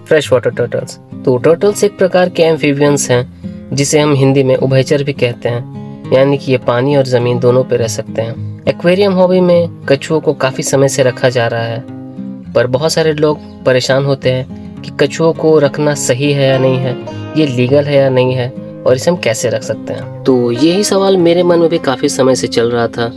Fresh water turtles. तो turtles एक प्रकार के एम्फीबियंस हैं जिसे हम हिंदी में उभयचर भी कहते हैं, यानी कि ये पानी और ज़मीन दोनों पे रह सकते हैं। एक्वेरियम हॉबी में कछुओं को काफ़ी समय से रखा जा रहा है, पर बहुत सारे लोग परेशान होते हैं कि कछुओं को रखना सही है या नहीं है, ये लीगल है या नहीं है, और इसे हम कैसे रख सकते हैं। तो यही सवाल मेरे मन में भी काफ़ी समय से चल रहा था।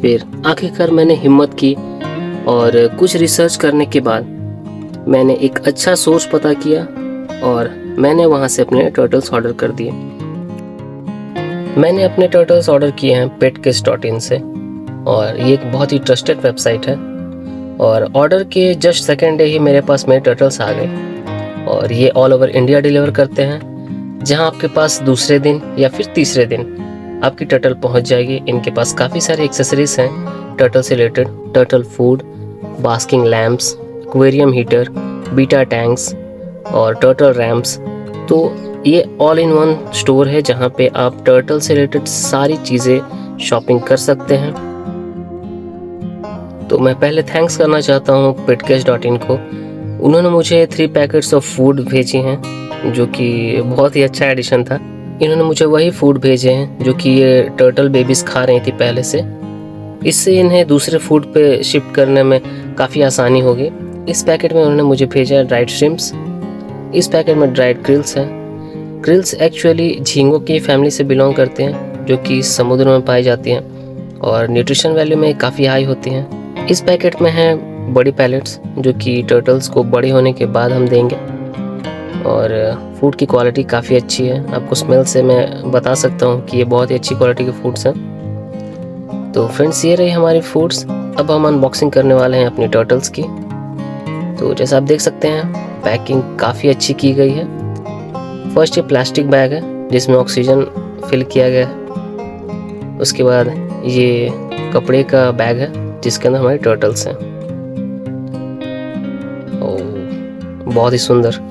फिर आखिरकार मैंने हिम्मत की और कुछ रिसर्च करने के बाद मैंने एक अच्छा सोर्स पता किया और मैंने वहाँ से अपने टर्टल्स ऑर्डर कर दिए। मैंने अपने टर्टल्स ऑर्डर किए हैं petkiss.in से, और ये एक बहुत ही ट्रस्टेड वेबसाइट है। और ऑर्डर के जस्ट सेकेंड डे ही मेरे पास मेरे टर्टल्स आ गए, और ये ऑल ओवर इंडिया डिलीवर करते हैं, जहाँ आपके पास दूसरे दिन या फिर तीसरे दिन आपकी टर्टल पहुँच जाएगी। इनके पास काफ़ी सारे एक्सेसरीज हैं टर्टल से related, turtle food, basking lamps, aquarium heater, beta tanks और टर्टल रैम्प्स। तो ये ऑल इन वन स्टोर है जहाँ पे आप टर्टल से रिलेटेड सारी चीज़ें शॉपिंग कर सकते हैं। तो मैं पहले थैंक्स करना चाहता हूँ petkiss.in को। उन्होंने मुझे 3 पैकेट्स ऑफ फूड भेजी हैं, जो कि बहुत ही अच्छा एडिशन था। इन्होंने मुझे वही फूड भेजे हैं जो कि ये टर्टल बेबीज़ खा रही थी पहले से। इससे इन्हें दूसरे फूड पे शिफ्ट करने में काफ़ी आसानी होगी। इस पैकेट में उन्होंने मुझे भेजा है ड्राइड श्रिम्प्स। इस पैकेट में ड्राइड क्रिल्स हैं। क्रिल्स एक्चुअली झींगों की फैमिली से बिलोंग करते हैं, जो कि समुद्र में पाई जाती हैं और न्यूट्रिशन वैल्यू में काफ़ी हाई होती हैं। इस पैकेट में हैं बड़ी पैलेट्स, जो कि टर्टल्स को बड़े होने के बाद हम देंगे, और फूड की क्वालिटी काफ़ी अच्छी है। आपको स्मेल से मैं बता सकता हूँ कि ये बहुत ही अच्छी क्वालिटी के फूड्स हैं। तो फ्रेंड्स, ये रही हमारी फूड्स। अब हम अनबॉक्सिंग करने वाले हैं अपनी टर्टल्स की। तो जैसा आप देख सकते हैं, पैकिंग काफ़ी अच्छी की गई है। फर्स्ट ये प्लास्टिक बैग है जिसमें ऑक्सीजन फिल किया गया है। उसके बाद ये कपड़े का बैग है जिसके अंदर हमारे टर्टल्स हैं। बहुत ही सुंदर।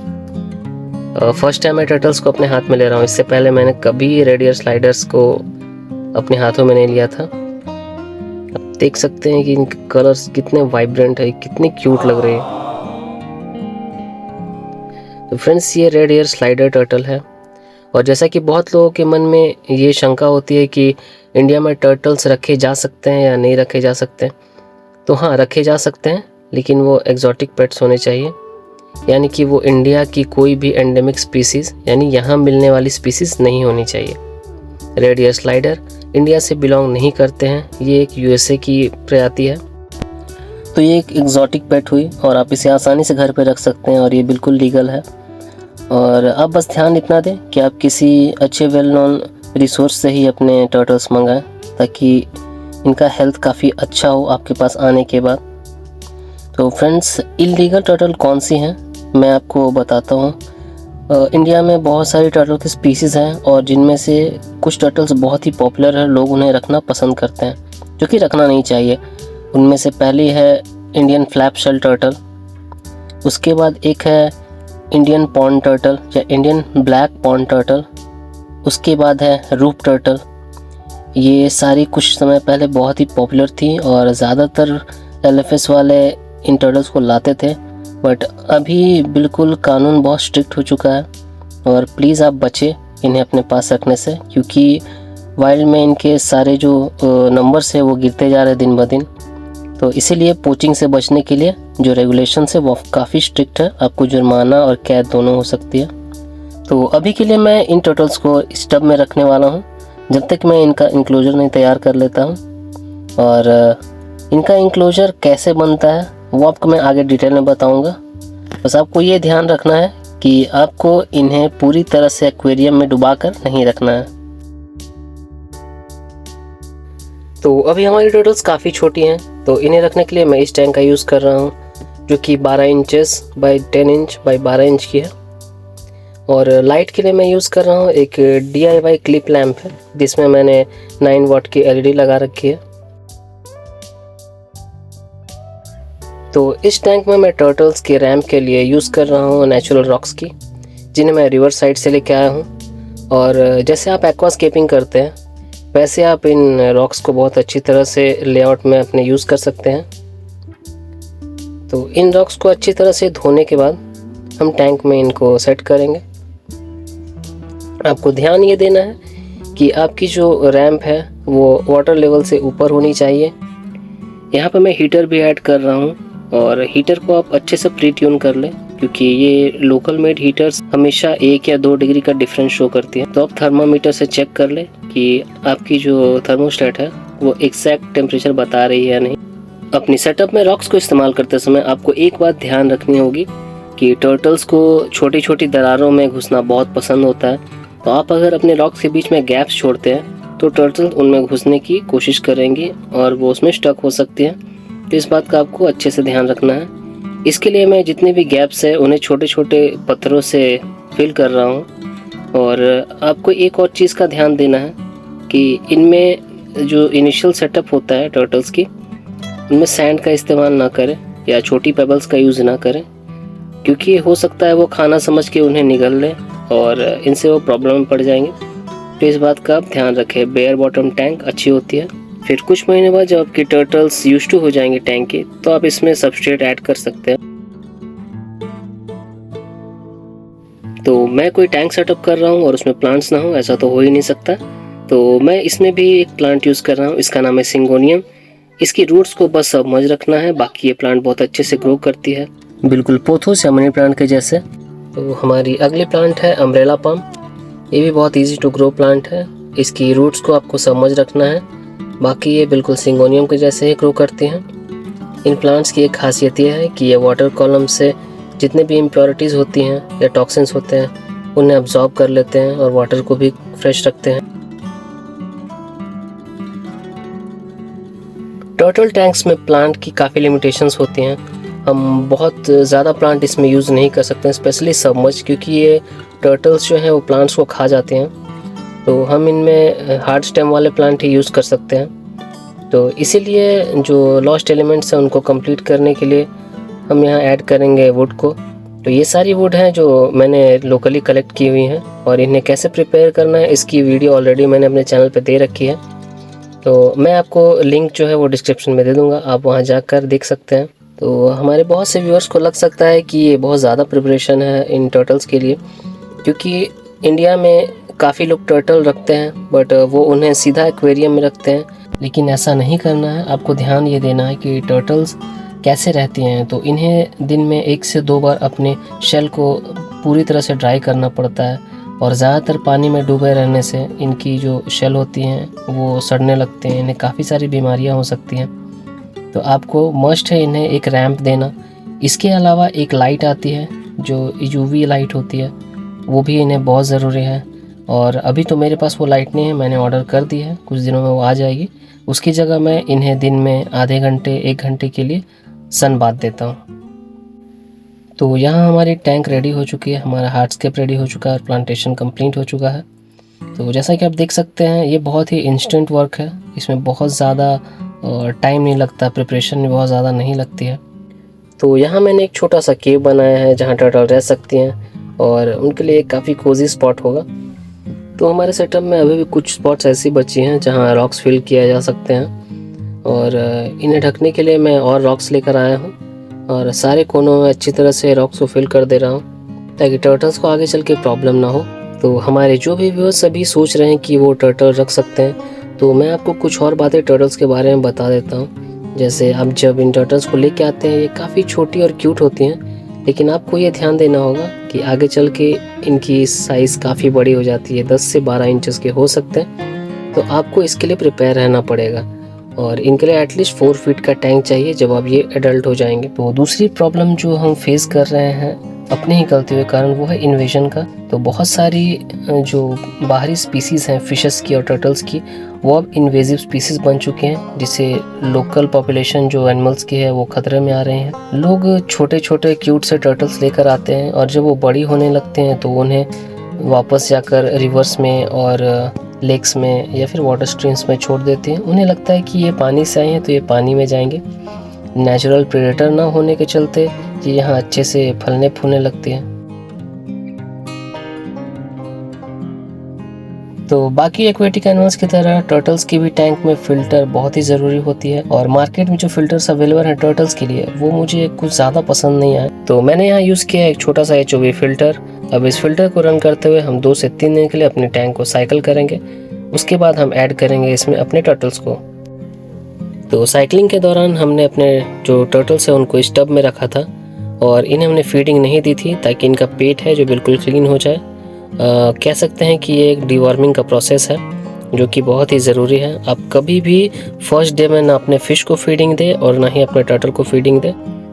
फर्स्ट टाइम मैं टर्टल्स को अपने हाथ में ले रहा हूँ। इससे पहले मैंने कभी रेडियर स्लाइडर्स को अपने हाथों में नहीं लिया था। आप देख सकते हैं कि इनके कलर्स कितने वाइब्रेंट है, कितनी क्यूट लग रही है। तो फ्रेंड्स, ये रेड एयर स्लाइडर टर्टल है। और जैसा कि बहुत लोगों के मन में ये शंका होती है कि इंडिया में टर्टल्स रखे जा सकते हैं या नहीं रखे जा सकते, तो हाँ, रखे जा सकते हैं, लेकिन वो एग्जॉटिक पेट्स होने चाहिए, यानी कि वो इंडिया की कोई भी एंडेमिक स्पीसीज़ यानी यहाँ मिलने वाली स्पीसीज़ नहीं होनी चाहिए। रेड एयर स्लाइडर इंडिया से बिलोंग नहीं करते हैं, ये एक यूएसए की प्रजाति है। तो ये एक एग्जॉटिक पेट हुई और आप इसे आसानी से घर पे रख सकते हैं और ये बिल्कुल लीगल है। और आप बस ध्यान इतना दें कि आप किसी अच्छे वेल नोन रिसोर्स से ही अपने टर्टल्स मंगाएं, ताकि इनका हेल्थ काफ़ी अच्छा हो आपके पास आने के बाद। तो फ्रेंड्स, इलीगल टर्टल कौन सी हैं मैं आपको बताता हूँ। इंडिया में बहुत सारी टर्टल की स्पीसीज़ हैं और जिनमें से कुछ टर्टल्स बहुत ही पॉपुलर है, लोग उन्हें रखना पसंद करते हैं, जो कि रखना नहीं चाहिए। उनमें से पहली है इंडियन फ्लैप शेल टर्टल, उसके बाद एक है इंडियन पॉन्ड टर्टल या इंडियन ब्लैक पॉन्ड टर्टल, उसके बाद है रूप टर्टल। ये सारी कुछ समय पहले बहुत ही पॉपुलर थी और ज़्यादातर LFS वाले इन टर्टल्स को लाते थे, बट अभी बिल्कुल कानून बहुत स्ट्रिक्ट हो चुका है और प्लीज़ आप बचें इन्हें अपने पास रखने से, क्योंकि वाइल्ड में इनके सारे जो नंबर्स है वो गिरते जा रहे हैं दिन ब दिन। तो इसीलिए पोचिंग से बचने के लिए जो रेगुलेशंस है वो काफ़ी स्ट्रिक्ट है, आपको जुर्माना और कैद दोनों हो सकती है। तो अभी के लिए मैं इन टर्टल्स को इस टब में रखने वाला हूँ, जब तक मैं इनका इंक्लोजर नहीं तैयार कर लेता हूँ। और इनका इंक्लोजर कैसे बनता है वो आपको मैं आगे डिटेल में बताऊँगा। बस आपको ये ध्यान रखना है कि आपको इन्हें पूरी तरह से एक्वेरियम में डुबा कर नहीं रखना है। तो अभी हमारी टर्टल्स काफ़ी छोटी हैं, तो इन्हें रखने के लिए मैं इस टैंक का यूज़ कर रहा हूँ, जो कि 12 inches by 10 inch by 12 inch की है। और लाइट के लिए मैं यूज़ कर रहा हूँ एक DIY क्लिप लैम्प है, जिसमें मैंने 9 वाट की LED लगा रखी है। तो इस टैंक में मैं टर्टल्स के रैम्प के लिए यूज़ कर रहा हूँ नेचुरल रॉक्स की, जिन्हें मैं रिवर साइड से लेके आया हूँ। और जैसे आप एक्वास्केपिंग करते हैं वैसे आप इन रॉक्स को बहुत अच्छी तरह से लेआउट में अपने यूज़ कर सकते हैं। तो इन रॉक्स को अच्छी तरह से धोने के बाद हम टैंक में इनको सेट करेंगे। आपको ध्यान ये देना है कि आपकी जो रैंप है वो वाटर लेवल से ऊपर होनी चाहिए। यहाँ पर मैं हीटर भी ऐड कर रहा हूँ, और हीटर को आप अच्छे से प्री ट्यून कर लें, क्योंकि ये लोकल मेड हीटर्स हमेशा 1 या 2 डिग्री का डिफरेंस शो करती है। तो आप थर्मामीटर से चेक कर लें कि आपकी जो थर्मोस्टेट है वो एग्जैक्ट टेम्परेचर बता रही है या नहीं। अपनी सेटअप में रॉक्स को इस्तेमाल करते समय आपको एक बात ध्यान रखनी होगी कि टर्टल्स को छोटी छोटी दरारों में घुसना बहुत पसंद होता है। तो आप अगर अपने रॉक्स के बीच में गैप्स छोड़ते हैं तो टर्टल उनमें घुसने की कोशिश करेंगी और वो उसमें स्टक हो सकती है। तो इस बात का आपको अच्छे से ध्यान रखना है। इसके लिए मैं जितने भी गैप्स है उन्हें छोटे छोटे पत्थरों से फिल कर रहा हूँ। और आपको एक और चीज़ का ध्यान देना है कि इनमें जो इनिशियल सेटअप होता है टर्टल्स की, उनमें सैंड का इस्तेमाल ना करें या छोटी पेबल्स का यूज़ ना करें, क्योंकि हो सकता है वो खाना समझ के उन्हें निगल लें और इनसे वो प्रॉब्लम में पड़ जाएंगे। तो इस बात का आप ध्यान रखें। बेयर बॉटम टैंक अच्छी होती है। फिर कुछ महीने बाद जब आपके टर्टल्स यूज्ड टू हो जाएंगे टैंक के, तो आप इसमें सबस्ट्रेट ऐड कर सकते हैं। तो मैं कोई टैंक सेटअप कर रहा हूँ और उसमें प्लांट्स ना हो, ऐसा तो हो ही नहीं सकता। तो मैं इसमें भी एक प्लांट यूज़ कर रहा हूँ, इसका नाम है सिंगोनियम। इसकी रूट्स को बस समझ रखना है, बाकी ये प्लांट बहुत अच्छे से ग्रो करती है, बिल्कुल पोथोस या मनी प्लांट के जैसे। तो हमारी अगली प्लांट है अम्ब्रेला पाम। ये भी बहुत इजी टू ग्रो प्लांट है। इसकी रूट्स को आपको समझ रखना है, बाकी ये बिल्कुल सिंगोनियम के जैसे ही ग्रो करती हैं। इन प्लांट्स की एक खासियत ये है कि ये वाटर कॉलम से जितने भी इम्प्योरिटीज़ होती हैं या टॉक्सिन्स होते हैं उन्हें अब्जॉर्ब कर लेते हैं और वाटर को भी फ्रेश रखते हैं। टर्टल टैंक्स में प्लांट की काफ़ी लिमिटेशंस होती हैं। हम बहुत ज़्यादा प्लांट इसमें यूज़ नहीं कर सकते हैं, स्पेशली सबमर्ज, क्योंकि ये टर्टल्स जो हैं वो प्लांट्स को खा जाते हैं। तो हम इनमें हार्ड स्टेम वाले प्लांट ही यूज़ कर सकते हैं। तो इसीलिए जो लॉस्ट एलिमेंट्स हैं उनको कंप्लीट करने के लिए हम यहाँ ऐड करेंगे वुड को। तो ये सारी वुड हैं जो मैंने लोकली कलेक्ट की हुई हैं, और इन्हें कैसे प्रिपेयर करना है इसकी वीडियो ऑलरेडी मैंने अपने चैनल पे दे रखी है। तो मैं आपको लिंक जो है वो डिस्क्रिप्शन में दे दूँगा, आप वहाँ जाकर देख सकते हैं। तो हमारे बहुत से व्यूअर्स को लग सकता है कि ये बहुत ज़्यादा प्रिपरेशन है इन टर्टल्स के लिए, क्योंकि इंडिया में काफ़ी लोग टर्टल रखते हैं बट वो उन्हें सीधा एक्वेरियम में रखते हैं, लेकिन ऐसा नहीं करना है। आपको ध्यान ये देना है कि टर्टल्स कैसे रहती हैं। तो इन्हें दिन में 1 से 2 बार अपने शेल को पूरी तरह से ड्राई करना पड़ता है, और ज़्यादातर पानी में डूबे रहने से इनकी जो शेल होती हैं वो सड़ने लगते हैं, इन्हें काफ़ी सारी बीमारियां हो सकती हैं। तो आपको मस्ट है इन्हें एक रैंप देना। इसके अलावा एक लाइट आती है जो यूवी लाइट होती है, वो भी इन्हें बहुत ज़रूरी है। और अभी तो मेरे पास वो लाइट नहीं है, मैंने ऑर्डर कर दी है, कुछ दिनों में वो आ जाएगी। उसकी जगह मैं इन्हें दिन में आधे घंटे 1 घंटे के लिए सन बाथ देता हूँ। तो यहाँ हमारी टैंक रेडी हो चुकी है, हमारा हार्डस्केप रेडी हो चुका है और प्लांटेशन कंप्लीट हो चुका है। तो जैसा कि आप देख सकते हैं ये बहुत ही इंस्टेंट वर्क है, इसमें बहुत ज़्यादा टाइम नहीं लगता, प्रिपरेशन भी बहुत ज़्यादा नहीं लगती है। तो यहाँ मैंने एक छोटा सा केव बनाया है जहाँ टर्टल रह सकती हैं और उनके लिए काफ़ी कोजी स्पॉट होगा। तो हमारे सेटअप में अभी भी कुछ स्पॉट्स ऐसी बची हैं जहाँ रॉक्स फिल किया जा सकते हैं, और इन्हें ढकने के लिए मैं और रॉक्स लेकर आया हूँ और सारे कोनों में अच्छी तरह से रॉक्स को फिल कर दे रहा हूँ ताकि टर्टल्स को आगे चल के प्रॉब्लम ना हो। तो हमारे जो भी व्यूअर्स सभी सोच रहे हैं कि वो टर्टल रख सकते हैं, तो मैं आपको कुछ और बातें टर्टल्स के बारे में बता देता हूँ। जैसे आप जब इन टर्टल्स को लेके आते हैं ये काफ़ी छोटी और क्यूट होती हैं, लेकिन आपको ये ध्यान देना होगा कि आगे चल के इनकी साइज़ काफ़ी बड़ी हो जाती है, 10 से 12 इंचेस के हो सकते हैं। तो आपको इसके लिए प्रिपेयर रहना पड़ेगा, और इनके लिए एटलीस्ट 4 फीट का टैंक चाहिए जब आप ये एडल्ट हो जाएंगे। तो दूसरी प्रॉब्लम जो हम फेस कर रहे हैं अपने ही गलती के कारण वो है इन्वेजन का। तो बहुत सारी जो बाहरी स्पीसीज़ हैं फिशेस की और टर्टल्स की, वो अब इन्वेजिव स्पीसीज़ बन चुके हैं, जिससे लोकल पॉपुलेशन जो एनिमल्स की है वो खतरे में आ रहे हैं। लोग छोटे छोटे क्यूट से टर्टल्स लेकर आते हैं और जब वो बड़ी होने लगते हैं तो उन्हें वापस जाकर रिवर्स में और लेक्स में या फिर वाटर स्ट्रीम्स में छोड़ देते हैं। उन्हें लगता है कि ये पानी से आए हैं तो ये पानी में जाएंगे। नेचुरल प्रेडेटर ना होने के चलते ये यहाँ अच्छे से फलने फूलने लगते हैं। तो बाकी एक्वेटिक एनिमल्स की तरह टर्टल्स की भी टैंक में फ़िल्टर बहुत ही ज़रूरी होती है, और मार्केट में जो फ़िल्टर्स अवेलेबल हैं टर्टल्स के लिए वो मुझे कुछ ज़्यादा पसंद नहीं आए। तो मैंने यहाँ यूज़ किया एक छोटा सा HOV फ़िल्टर। अब इस फ़िल्टर को रन करते हुए हम 2 से 3 दिन के लिए अपने टैंक को साइकिल करेंगे। उसके बाद हम ऐड करेंगे इसमें अपने टर्टल्स को। तो साइकिलिंग के दौरान हमने अपने जो टर्टल्स है उनको इस टब में रखा था, और इन्हें हमने फीडिंग नहीं दी थी ताकि इनका पेट है जो बिल्कुल क्लीन हो जाए। कह सकते हैं कि ये एक डिवॉर्मिंग का प्रोसेस है जो कि बहुत ही ज़रूरी है। आप कभी भी फर्स्ट डे में ना अपने फ़िश को फीडिंग दें और ना ही अपने टर्टल को फीडिंग दें।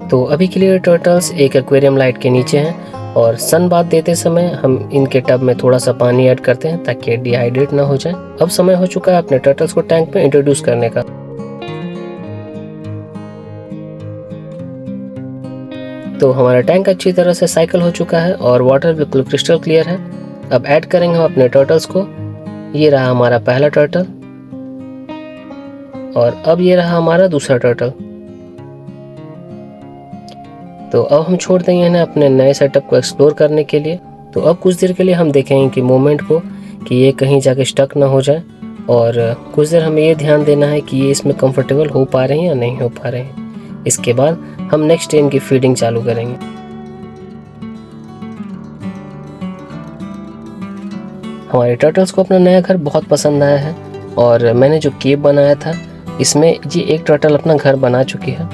तो अभी के लिए टर्टल्स एक एक्वेरियम लाइट के नीचे हैं, और सन बाथ देते समय हम इनके टब में थोड़ा सा पानी ऐड करते हैं ताकि डिहाइड्रेट ना हो जाए। अब समय हो चुका है अपने टर्टल्स को टैंक में इंट्रोड्यूस करने का। तो हमारा टैंक अच्छी तरह से साइकिल हो चुका है और वाटर बिल्कुल क्रिस्टल क्लियर है। अब ऐड करेंगे हम अपने टर्टल्स को। ये रहा हमारा पहला टर्टल, और अब ये रहा हमारा दूसरा टर्टल। तो अब हम छोड़ देंगे इन्हें अपने नए सेटअप को एक्सप्लोर करने के लिए। तो अब कुछ देर के लिए हम देखेंगे कि मूवमेंट को, कि ये कहीं जाके स्टक ना हो जाए, और कुछ देर हमें ये ध्यान देना है कि ये इसमें कंफर्टेबल हो पा रहे हैं या नहीं हो पा रहे हैं। इसके बाद हम नेक्स्ट डे इनकी फीडिंग चालू करेंगे। हमारे टर्टल्स को अपना नया घर बहुत पसंद आया है, और मैंने जो केव बनाया था इसमें ये एक टर्टल अपना घर बना चुकी है।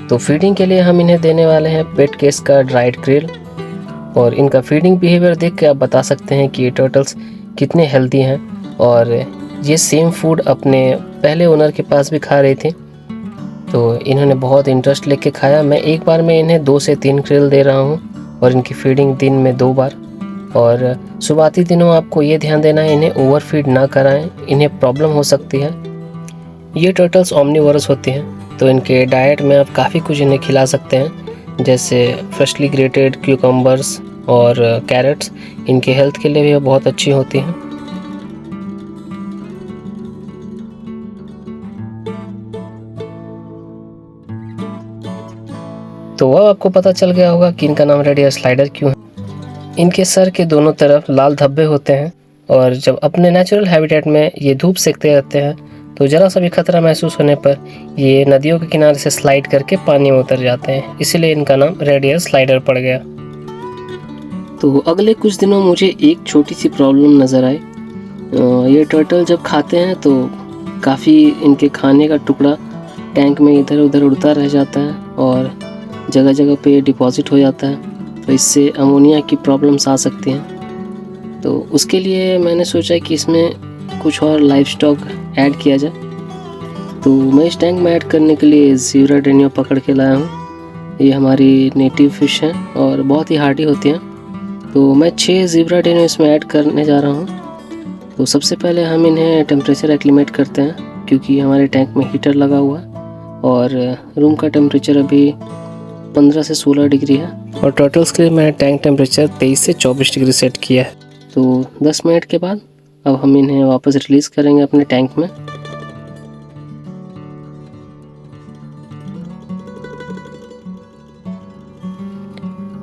तो फीडिंग के लिए हम इन्हें देने वाले हैं पेट केस का ड्राइड क्रिल, और इनका फीडिंग बिहेवियर देख के आप बता सकते हैं कि ये टर्टल्स कितने हेल्दी हैं। और ये सेम फूड अपने पहले ओनर के पास भी खा रही थी, तो इन्होंने बहुत इंटरेस्ट लेके खाया। मैं एक बार में इन्हें 2 से 3 क्रिल दे रहा हूँ, और इनकी फीडिंग दिन में 2 बार। और शुरुआती दिनों आपको ये ध्यान देना है इन्हें ओवरफीड ना कराएं, इन्हें प्रॉब्लम हो सकती है। ये टर्टल्स ओमनिवोरस होती हैं, तो इनके डाइट में आप काफ़ी कुछ इन्हें खिला सकते हैं, जैसे फ्रेशली ग्रेटेड क्यूकम्बर्स और कैरेट्स। इनके हेल्थ के लिए भी बहुत अच्छी होती हैं। तो अब आपको पता चल गया होगा कि इनका नाम रेड एयर स्लाइडर क्यों है। इनके सर के दोनों तरफ लाल धब्बे होते हैं, और जब अपने नेचुरल हैबिटेट में ये धूप सेकते रहते हैं तो ज़रा सा भी खतरा महसूस होने पर ये नदियों के किनारे से स्लाइड करके पानी में उतर जाते हैं, इसीलिए इनका नाम रेड एयर स्लाइडर पड़ गया। तो अगले कुछ दिनों मुझे एक छोटी सी प्रॉब्लम नज़र आई। ये टर्टल जब खाते हैं तो काफ़ी इनके खाने का टुकड़ा टैंक में इधर उधर उड़ता रह जाता है और जगह जगह पे डिपॉजिट हो जाता है, तो इससे अमोनिया की प्रॉब्लम्स आ सकती हैं। तो उसके लिए मैंने सोचा कि इसमें कुछ और लाइफ स्टॉक ऐड किया जाए। तो मैं इस टैंक में ऐड करने के लिए ज़ीब्रा डेनियो पकड़ के लाया हूँ। ये हमारी नेटिव फ़िश हैं और बहुत ही हार्डी होती हैं। तो मैं 6 ज़ीब्रा डेनियो इसमें ऐड करने जा रहा हूँ। तो सबसे पहले हम इन्हें टेम्परेचर एक्लिमेट करते हैं, क्योंकि हमारे टैंक में हीटर लगा हुआ है और रूम का टेम्परेचर अभी 15 से 16 डिग्री है, और टर्टल्स के लिए मैंने टैंक टेम्परेचर 23 से 24 डिग्री सेट किया है। तो 10 मिनट के बाद अब हम इन्हें वापस रिलीज़ करेंगे अपने टैंक में।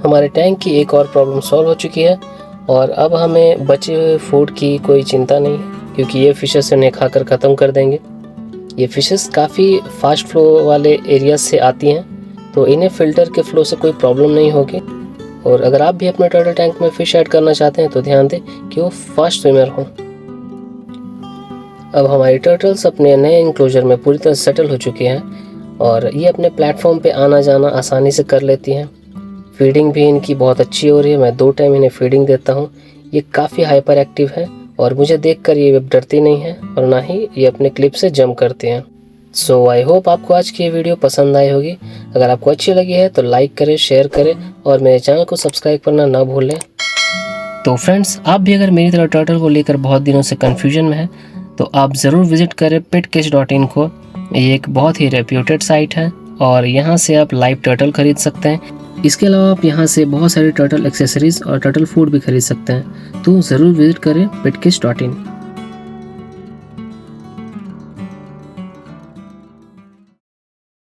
हमारे टैंक की एक और प्रॉब्लम सॉल्व हो चुकी है, और अब हमें बचे हुए फूड की कोई चिंता नहीं है, क्योंकि ये फिशेस उन्हें खाकर ख़त्म कर देंगे। ये फिशेस काफ़ी फास्ट फ्लो वाले एरिया से आती हैं, तो इन्हें फ़िल्टर के फ्लो से कोई प्रॉब्लम नहीं होगी। और अगर आप भी अपने टर्टल टैंक में फ़िश ऐड करना चाहते हैं तो ध्यान दें कि वो फास्ट स्विमर हों। अब हमारी टर्टल्स अपने नए इंक्लोजर में पूरी तरह सेटल हो चुके हैं, और ये अपने प्लेटफॉर्म पे आना जाना आसानी से कर लेती हैं। फीडिंग भी इनकी बहुत अच्छी हो रही है, मैं 2 टाइम इन्हें फीडिंग देता हूँ। ये काफ़ी हाइपर एक्टिव है, और मुझे देखकर ये डरती नहीं है, और ना ही ये अपने क्लिप से जंप करती हैं। सो आई होप आपको आज की ये वीडियो पसंद आई होगी। अगर आपको अच्छी लगी है तो लाइक करें, शेयर करें, और मेरे चैनल को सब्सक्राइब करना ना भूलें। तो फ्रेंड्स, आप भी अगर मेरी तरह टर्टल को लेकर बहुत दिनों से कन्फ्यूजन में हैं तो आप ज़रूर विज़िट करें petcatch.in को। ये एक बहुत ही रेप्यूटेड साइट है, और यहाँ से आप लाइव टर्टल खरीद सकते हैं। इसके अलावा आप यहाँ से बहुत सारे टर्टल एक्सेसरीज़ और टर्टल फूड भी खरीद सकते हैं। तो ज़रूर विज़िट करें petcatch.in।